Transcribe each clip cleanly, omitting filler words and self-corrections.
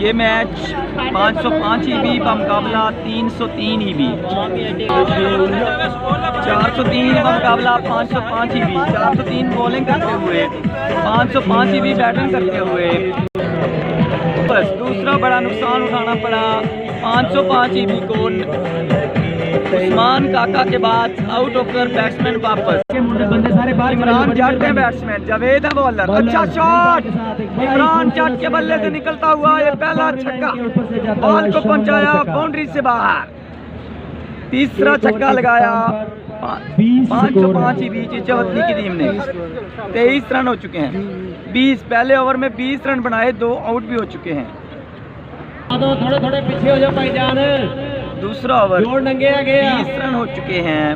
ये match 505 EB का मुकाबला 303 EB, 403 का मुकाबला 505 EB, 403 बॉलिंग करते हुए 505 EB बैटिंग करते हुए। बस दूसरा बड़ा नुकसान उठाना पड़ा 505 EB को। उस्मान काका के बाद आउट होकर बैट्समैन वापस। इमरान जट है बैट्समैन, जावेद है बॉलर। अच्छा शॉट इमरान जट के बल्ले से निकलता हुआ ये पहला छक्का, बॉल को पहुंचाया बाउंड्री से बाहर। तीसरा छक्का लगाया 505 EB चवतनी की टीम ने। 23 रन हो चुके हैं। 20 पहले ओवर में 20 रन बनाए, 2 आउट भी हो चुके हैं। थोड़े थोड़े पीछे हो जाओ भाईजान। दूसरा ओवर 20 रन हो चुके हैं।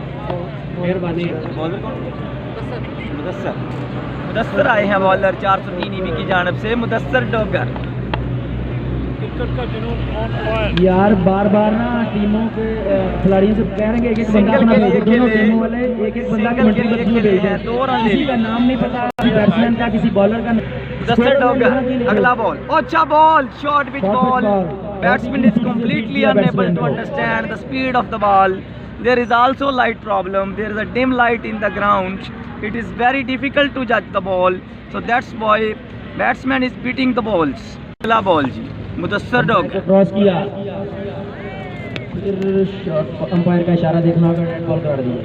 मेहरबानी। मुदस्सर आए हैं बॉलर 403 EB की जानब से। मुदस्सर डॉगर यार बार बार ना टीमों के खिलाड़ियों से कह रहे हैं एक एक बंदा अपना भेजो, दोनों टीमों वाले एक एक बंदा कमेंट्री पर क्यों भेज हैं। 2 रन किसी का नाम नहीं पता, किसी बैट्समैन का, किसी बॉलर का। मुदस्सर डॉगर अगला बॉल, अच्छा ball, short pitch ball. Batsman is completely unable to understand the speed of the ball. There is also light problem. There is a dim light in the ground. It is very difficult to judge the ball. So that's why batsman is beating the balls. अगला ball जी Mudassar डॉगर cross किया, umpire का इशारा देखना होगा, dead ball कर दिया।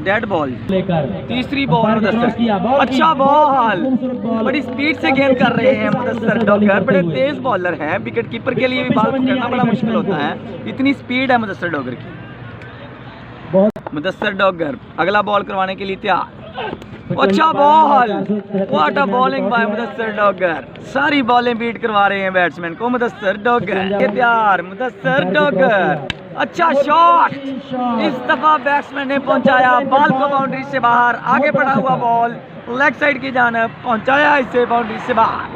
Dead ball लेकर तीसरी बॉल मुदस्सर। अच्छा बॉल, बड़ी स्पीड से गेंद कर रहे हैं मुदस्सर डॉगर। बड़े तेज बॉलर हैं, विकेट कीपर के लिए भी बॉल पकड़ना बड़ा मुश्किल होता है, इतनी स्पीड है मुदस्सर डॉगर की। मुदस्सर डॉगर अगला बॉल करवाने के लिए तैयार। अच्छा ball, what a bowling by Mudassar Dogar. सारी बॉलें बीट करवा रहे हैं बैट्समैन को मुदस्सर डॉगर। ये प्यार मुदस्सर डॉगर। अच्छा शॉट, इस दफा बैट्समैन ने पहुंचाया बॉल को बाउंड्री से बाहर। आगे बढ़ा हुआ बॉल लेग साइड की जानब पहुंचाया इसे बाउंड्री से बाहर।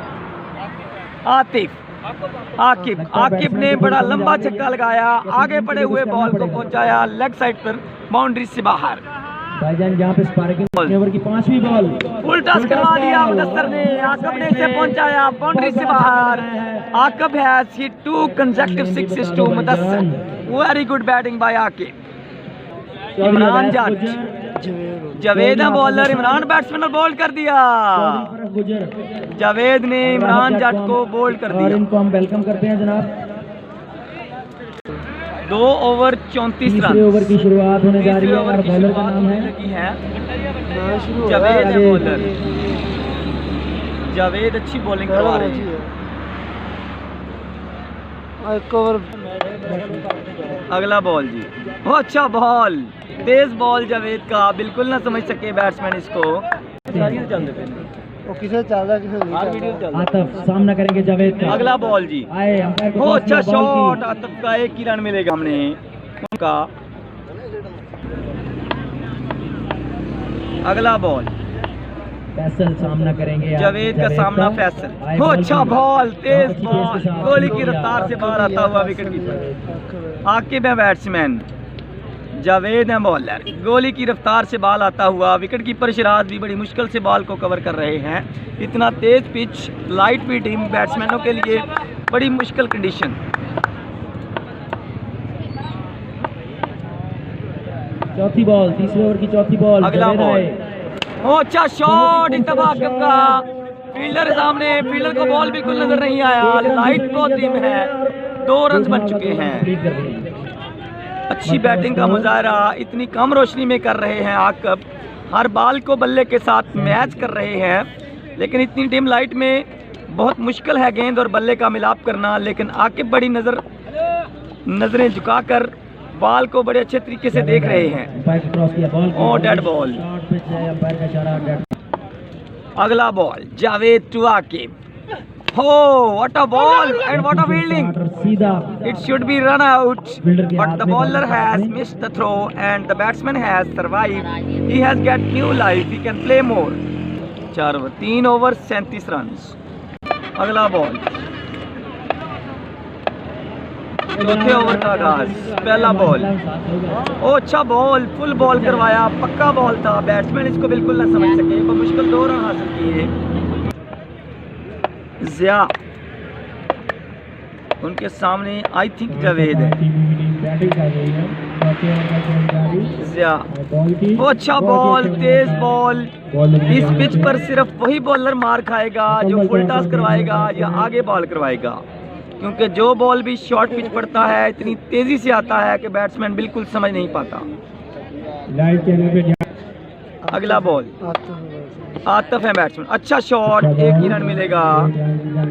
आकिब ने बड़ा लंबा छक्का लगाया, आगे पड़े हुए बॉल को पहुंचाया लेग साइड पर बाउंड्री से बाहर। भाईजान यहाँ पे स्पार्किंग ओवर की 5वीं बॉल फुल टच करवा दिया मुदस्सर ने। आकिब ने इसे पहुंचाया बाउंड्री से बाहर। Aqib has hit 2 consecutive sixes to Mudassar. Very good batting by Aqib. Imran Jatt Javed है बॉलर, इमरान बैट्समैन ने बोल्ड कर दिया। जावेद ने इमरान जट को बोल्ड कर दिया। इनको हम वेलकम करते हैं जनाब। 2 ओवर 34 रन। ओवर की शुरुआत होने जा रही है और बॉलर का नाम है जावेद है बॉलर। जावेद अच्छी बॉलिंग करवा रहे हैं। अगला बॉल जी, वो अच्छा बॉल, तेज बॉल जावेद का, बिल्कुल ना समझ सके बैट्समैन इसको। आतफ सामना करेंगे जावेद का। अगला बॉल जी, वो अच्छा शॉट, आतफ का 1 ही रन मिलेगा हमने उनका। अगला बॉल फैसल सामना करेंगे जावेद का सामना फैसल। वो अच्छा बॉल, तेज बॉल, गोली की रफ्तार से बाहर आता हुआ विकेट कीपर। आकिब है बैट्समैन, जावेद है बॉलर। गोली की रफ्तार से बॉल आता हुआ विकेट कीपर शिराज भी बड़ी मुश्किल से बॉल को कवर कर रहे हैं। इतना तेज पिच लाइट भी टीम बैट्समैनों के लिए बड़ी मुश्किल कंडीशन। चौथी बॉल, तीसरे ओवर की चौथी बॉल। अगला बॉल, ओ अच्छा शॉट इत्तफाक का। फील्डर सामने, फील्डर को बॉल बिल्कुल नजर नहीं आया। लाइट बहुत धीम है, 2 रन बन चुके हैं। अच्छी बैटिंग का मुजाहरा इतनी कम रोशनी में कर रहे हैं आकिब। हर बॉल को बल्ले के साथ मैच कर रहे हैं, लेकिन इतनी डिम लाइट में बहुत मुश्किल है गेंद और बल्ले का मिलाप करना। लेकिन आकिब बड़ी नजरें झुकाकर बॉल को बड़े अच्छे तरीके से देख रहे हैं। Oh dead ball. अगला ball Javed to Aqib. Oh, what a ball and what a fielding! It should be run out, but the bowler has missed the throw and the batsman has survived. He has got new life. He can play more. 3 over 37 run. अगला ball, चौथे over का आगाज। पहला ball, ओ अच्छा ball, full ball करवाया, पक्का ball था। Batsman इसको बिल्कुल ना समझ सके, पर मुश्किल 2 रन हासिल किए। जिया, उनके सामने आई थिंक जावेद है। जिया, वो अच्छा बॉल, तेज बॉल। इस पिच पर सिर्फ वही बॉलर मार खाएगा जो फुल टॉस करवाएगा या आगे बॉल करवाएगा, क्योंकि जो बॉल भी शॉर्ट पिच पड़ता है इतनी तेजी से आता है कि बैट्समैन बिल्कुल समझ नहीं पाता। अगला बॉल, आतिफ है बैट्समैन, अच्छा शॉट, एक ही रन मिलेगा।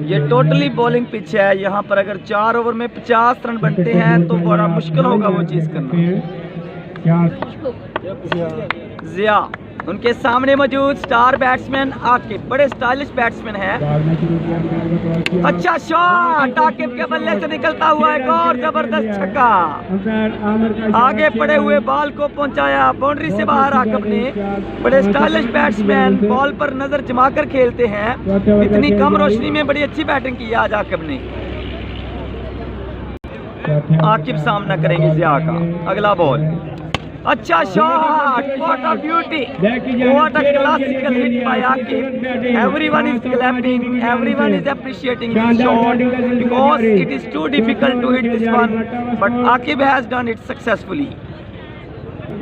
ये टोटली बॉलिंग पिच है, यहाँ पर अगर 4 ओवर में 50 रन बनते हैं तो बड़ा मुश्किल होगा वो चीज करना। जिया, उनके सामने मौजूद स्टार बैट्समैन आकिब, बड़े स्टाइलिश बैट्समैन हैं। अच्छा शॉट, आकिब के बल्ले से निकलता हुआ एक और जबरदस्त छक्का, आगे पड़े हुए बॉल को पहुंचाया बाउंड्री से बाहर। आकिब ने, बड़े स्टाइलिश बैट्समैन, बॉल पर नजर जमा कर खेलते हैं। इतनी कम रोशनी में बड़ी अच्छी बैटिंग की आज आकिब ने। आकिब सामना करेंगे जिया का। अगला बॉल, अच्छा shot, what a beauty, what a classical hit by Aqib. Everyone is clapping, everyone is appreciating this shot because it is too difficult to hit this one, but Aqib has done it successfully.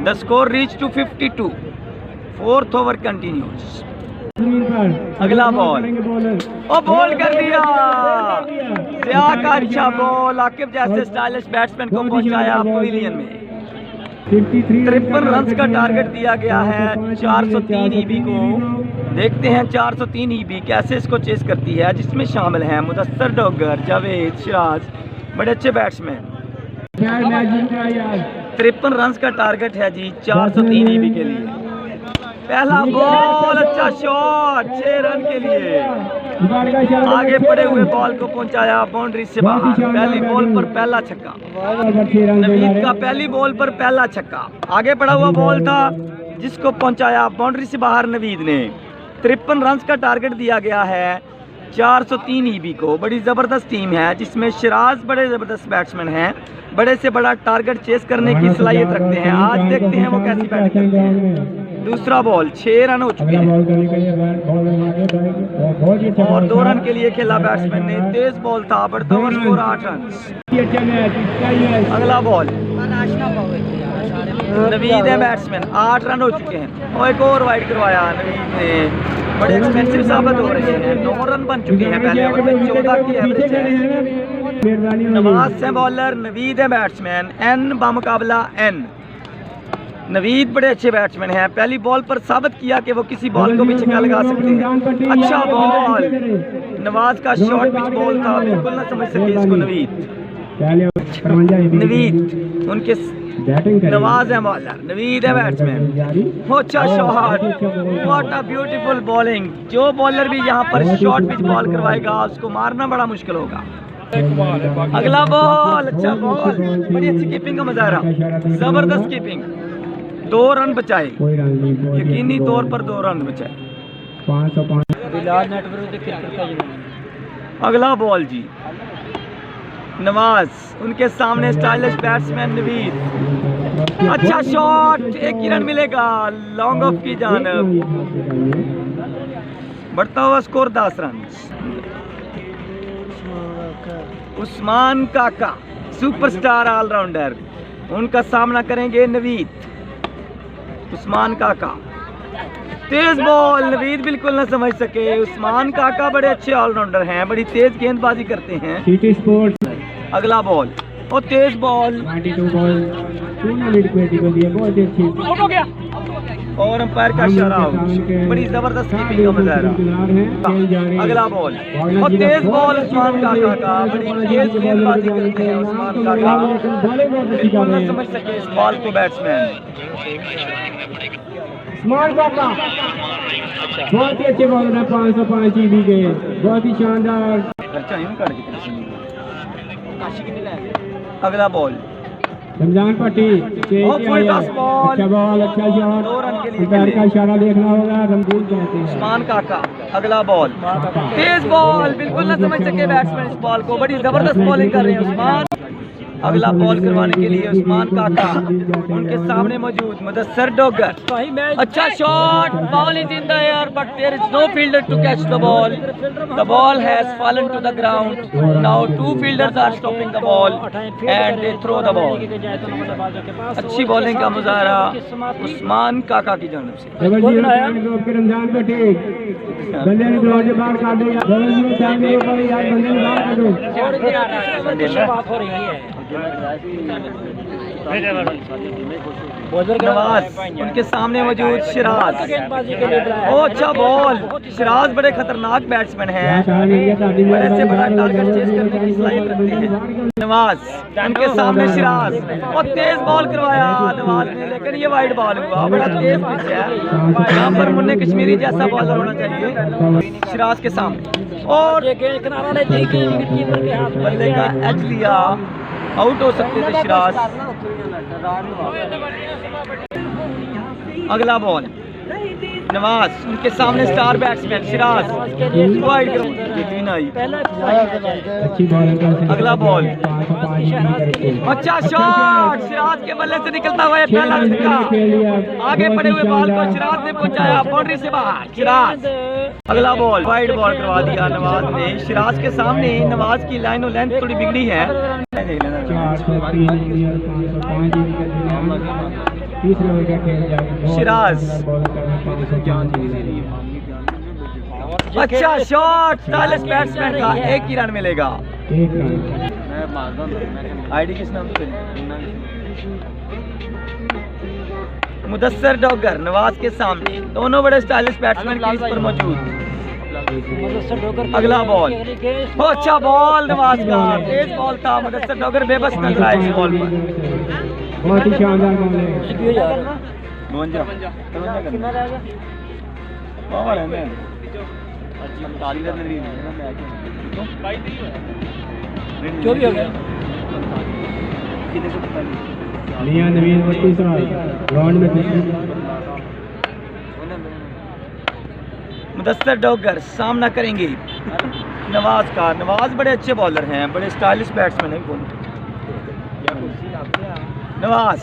The score reach to 52, 4th over continues. अगला ball, ओ ball कर दिया, जिया का अच्छा ball, Aqib जैसे stylish batsman को पहुंचाया pavilion में। 53 रन का टारगेट दिया गया है 403 ईबी को। देखते हैं 403 ईबी कैसे इसको चेस करती है, जिसमें शामिल हैं मुदस्सर डोगर, जावेद, सिराज, बड़े अच्छे बैट्समैन। 53 रन का टारगेट है जी 403 ईबी के लिए। पहला बॉल, अच्छा शॉट, 6 रन के लिए। आगे पड़े हुए बॉल को पहुंचाया बाउंड्री से बाहर। पहली बॉल पर पहला छक्का, नवीद का पहली बॉल पर पहला छक्का। आगे पड़ा हुआ बॉल था जिसको पहुंचाया बाउंड्री से बाहर नवीद ने। 53 रन का टारगेट दिया गया है 403 ईबी को। बड़ी ज़बरदस्त टीम है जिसमें सिराज बड़े ज़बरदस्त बैट्समैन हैं, बड़े से बड़ा टारगेट चेस करने की सलाहियत रखते हैं। आज देखते हैं वो कैसी बैटिंग करते हैं। दूसरा बॉल, 6 रन हो चुके हैं और 2 रन के लिए खेला बैट्समैन ने। तेज बॉल था, बढ़ता हुआ स्कोर 8 रन। अगला बॉल, नवीद है बैट्समैन, 8 रन हो चुके हैं और एक और वाइड करवाया नवीद ने। बड़े एक्सपेंसिव साबित हो रहे हैं, 9 रन बन चुके हैं पहले ओवर में, 14 की एवरेज है। नवाज है बॉलर, नवीद है बैट्समैन, एन बामुकाबला एन। नवीद बड़े अच्छे बैट्समैन हैं, पहली बॉल पर साबित किया कि वो किसी बॉल को भी छक्का लगा सकते हैं। अच्छा बॉल, नवाज का शॉर्ट पिच बॉल था, बिल्कुल ना समझ सके इसको नवीद। उनके नवाज है बॉलर, नवीद है बैट्समैन। अच्छा shot, what a beautiful bowling. जो बॉलर भी यहाँ पर शॉर्ट पिच बॉल करवाएगा उसको मारना बड़ा मुश्किल होगा। अगला बॉल, अच्छा बॉल, बड़ी अच्छी कीपिंग का मुजाहरा, जबरदस्त कीपिंग। 2 रन बचाए, यकीनी तौर पर 2 रन बचाए। अगला बॉल जी, नवाज, उनके सामने स्टाइलिश बैट्समैन नवीद। अच्छा शॉट, 1 ही रन मिलेगा लॉन्ग ऑफ की जानब। बढ़ता हुआ स्कोर 10 रन। उस्मान काका, सुपरस्टार ऑलराउंडर, उनका सामना करेंगे नवीद। उस्मान काका, तेज बॉल, नवीद बिल्कुल ना समझ सके। उस्मान काका बड़े अच्छे ऑलराउंडर हैं, बड़ी तेज गेंदबाजी करते हैं। अगला बॉल, और तेज बॉल, और अंपायर का इशारा, बड़ी जबरदस्त कीपिंग का मुजाहरा। अगला बॉल, और तेज बॉल उस्मान काका का, बड़ी तेज गेंदबाजी करते हैं उस्मान काका, बिल्कुल ना समझ सके इस बॉल को बैट्समैन। उस्मान काका बहुत ही अच्छे बॉलर है, 505 ईबी के, बहुत ही शानदार। अगला बॉल, रमजान पट्टी, अच्छा बॉल, अच्छा शॉट, 2 रन के लिए अंपायर का इशारा देखना होगा, रमजूल कहते हैं। उस्मान काका, अगला बॉल, तेज बॉल, बिल्कुल ना समझ सके बैट्समैन इस बॉल को, बड़ी जबरदस्त बॉलिंग कर रहे हैं उस्मान। अगला बॉल करवाने के लिए उस्मान काका उनके सामने मौजूद मुदस्सर डोगर। अच्छा shot, ball is in the air but there is no fielder to catch the ball has fallen to the ground. Now 2 fielders are stopping the ball and they throw the ball. अच्छी bowling का मुजाहरा उस्मान काका की जानिब से। नवाज उनके सामने मौजूद सिराज। ओ अच्छा बॉल, सिराज बड़े खतरनाक बैट्समैन हैं, बड़े से बड़ा टारगेट चेस करने की सलाहियत रखते हैं। नवाज उनके सामने सिराज, और तेज बॉल करवाया नवाज ने, लेकिन ये वाइड बॉल हुआ। बड़ा तेज पिच है, यहाँ पर मुन्ने कश्मीरी जैसा बॉलर होना चाहिए। सिराज के सामने और बल्ले का एज लिया, आउट हो सकते थे सिराज। अगला बॉल नवाज उनके सामने स्टार बैट्समैन सिराज, अगला बॉल अच्छा शॉट, सिराज के बल्ले से निकलता हुआ पहला छक्का। आगे पड़े हुए बॉल को सिराज ने पहुंचाया बाउंड्री से बाहर। सिराज अगला बॉल वाइड बॉल करवा दिया नवाज ने सिराज के सामने। नवाज की लाइन और लेंथ थोड़ी बिगड़ी है। सिराज अच्छा शॉट, 40 बैट्समैन का 1 ही रन मिलेगा। आईडी किस नाम से? मुदस्सर डोगर नवाज के सामने, दोनों बड़े स्टाइलिश बैट्समैन क्रीज पर मौजूद। अगला बॉल अच्छा बॉल नवाज का, तेज बॉल था, मुदस्सर डोगर बेबस नजर आए इस बॉल पर। बहुत ही शानदार बॉल है। जो भी हो गया मियां नवीन 32 साल ग्राउंड में। मुदस्सर डोगर सामना करेंगे नवाज का। नवाज बड़े अच्छे बॉलर हैं, बड़े स्टाइलिश बैट्समैन हैं। नवाज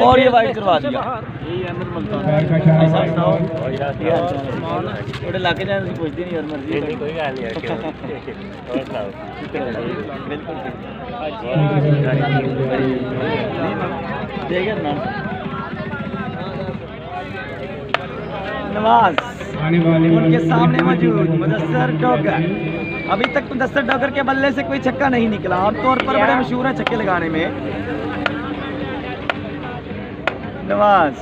और ये वाइड करवा दिया। लाके जाने पूछती नहीं और मर्जी कोई गल नहीं। नवाज उनके सामने मौजूद मुदस्सर डोगर। अभी तक मुदस्सर डोगर के बल्ले से कोई छक्का नहीं निकला, आमतौर पर बड़े मशहूर है छक्के लगाने में। नवाज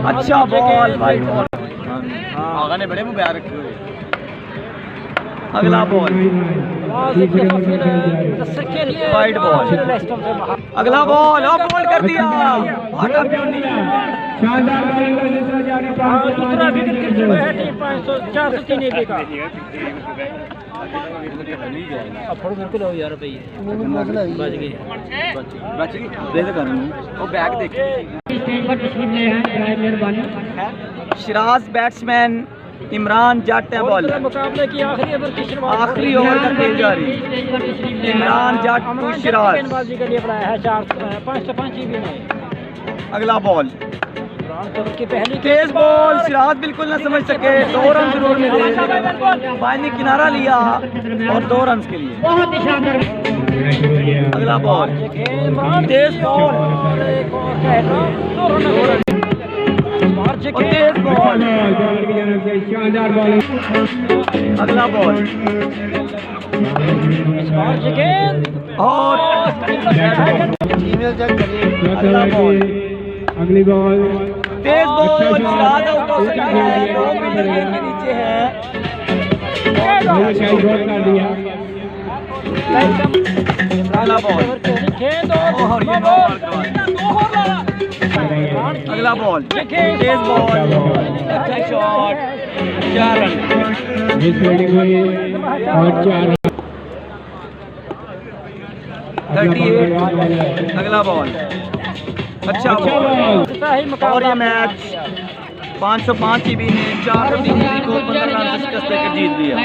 अच्छा बॉल वाइड बॉल, आगा ने बड़े मुबारक रखे हुए। अगला बॉल वाइड बॉल, अगला बॉल और बॉल कर दिया। शानदार बॉलिंग का दूसरा जाने दूसरा विकेट गिर चुका है टीम 403 एबी का। अब फोड़ मेरे को लो यार भाई, बच गई दे दे कर वो बैक देख। स्टेज पर तस्वीर ले हैं मेहरबानी। सिराज बैट्समैन, इमरान जट है बॉलर। मुकाबले की आखिरी ओवर की शुरुआत, आखिरी ओवर का खेल जारी। इमरान जट टू सिराज गेंदबाजी के लिए बनाया है 505 एबी में। अगला बॉल की पहली तेज बॉल, सिराज बिल्कुल ना समझ सके, 2 रन जरूर मिले। बाई ने किनारा लिया और 2 रन के लिए। बहुत ही शानदार। अगला बॉल तेज बॉल, तेज बॉल, शानदार बॉलिंग। अगला बॉल और अगला बॉल अगली बॉल तेज बॉल, सिराज आउट हो सकता है, 2 मीटर के नीचे है। कर दिया। अगला बॉल और ये बॉल, अगला बॉल तेज बॉल, अच्छा शॉट, 4 रन। मिस फील्डिंग हुई और 4 38। अगला बॉल अच्छा बॉल और ये मैच 505 की भी ने 4 रन को 15 रन से शिकस्त देकर जीत लिया।